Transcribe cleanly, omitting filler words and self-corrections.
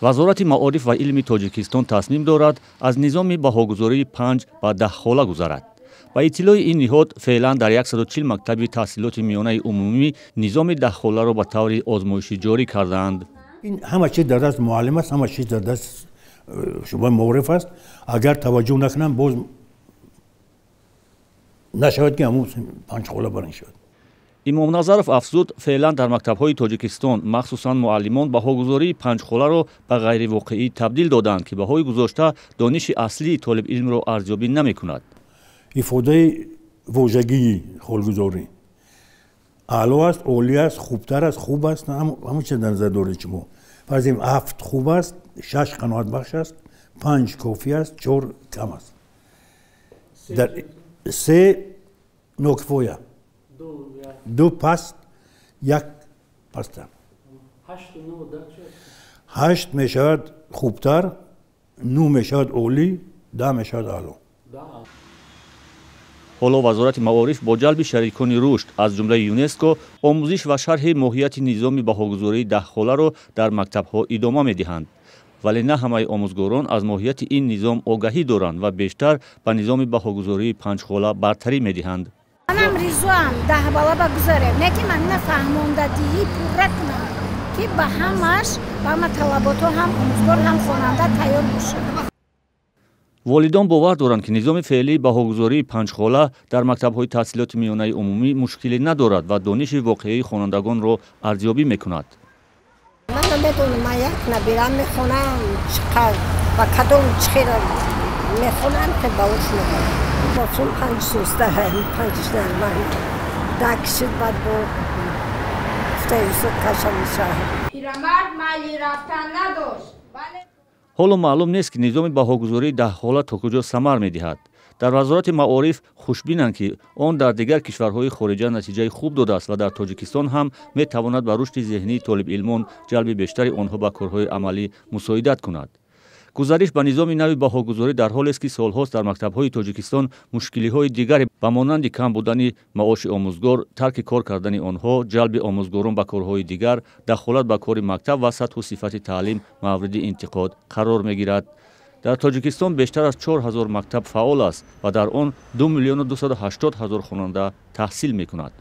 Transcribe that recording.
وزارت معارف و علم تاجیکستان تصمیم دارد از نظام بهاگذاری 5 و 10 خاله گذرد. با اطلاع این نهاد فعلا در 140 مکتب تحصیلات میانه عمومی نظام 10 خاله را به طور آزمایشی جاری کردند. این همه چیز در دست معلم است، همه چیز در دست شما معارف است. اگر توجه نکنم باز نشود که همون 5 خاله برین شد. امام نظرов افزود فعلا در مکتب‌های تاجیکستان مخصوصاً معلمان بهاگذاری 5 خاله را به غیر واقعی تبدیل دادند که بهای گذاشته دانش اصلی طالب علم را ارزیابی نمی‌کند. ifade واژگی خالگذاری اعلی است، عالی است، خوبتر است، خوب است، همون چه در نظر دارید شما. فرض کنیم 7 خوب است، 6 قناعت بخش است، 5 کافی است، 4 کم است. در 3 ناکفایه، 2 پست، 1 پستر. 8 می شود خوبتر، 9 می شود عالی، 10 می شود اعلی. حالا وزارت معارف با جلب شریکان رشد از جمله یونسکو آموزش و شرح ماهیت نظام بهاگذاری 10 خاله را در مکتب‌ها ادامه می‌دهند. ولی نه همه آموزگاران از ماهیت این نظام آگاهی دارند و بیشتر به نظام بهاگذاری 5 خاله برتری می‌دهند. منم ریزوام 10 بالا بگذارم، نه که من نفهموندگی پورا کنم که به همش با ما طلبات هم آموزگار هم خواننده تیار بشه. والدان باور دارند که نظام فعلی بهاگذاری 5 خاله در مکتب‌های تحصیلات میانه عمومی مشکلی ندارد و دانش واقعی خوانندگان را ارزیابی می‌کند. من نمی‌دونم، من یک نبیرم می‌خونم چقدر و کدوم چخیر می‌خونم که باوش می‌کنم. با فیلم 5 سوسته هم 5 نرمند دکشید بعد با افتایسو کشم میشه. پیرمرد مالی رفتن نداشت. حالا معلوم نیست که نظام بهاگذاری 10 خاله تا کجا ثمر می‌دهد. در وزارت معارف خوشبینند که آن در دیگر کشورهای خارجه نتیجه خوب داده است و در تاجیکستان هم می‌تواند به رشد ذهنی طالب علمان جلب بیشتر آنها به کارهای عملی مساعدت کند. گزارش به نظام نوی بهاگذاری در حالی است که سالهاست در مکتب‌های تاجیکستان مشکلی‌های دیگری به مانند کم بودن معاش آموزگار، ترک کار کردن آنها، جلب آموزگاران به کارهای دیگر، دخالت به کار مکتب و سطح و صفت تعلیم مورد انتقاد قرار می‌گیرد. در تاجیکستان بیشتر از 4000 مکتب فعال است و در آن 2,280,000 خواننده تحصیل می‌کند.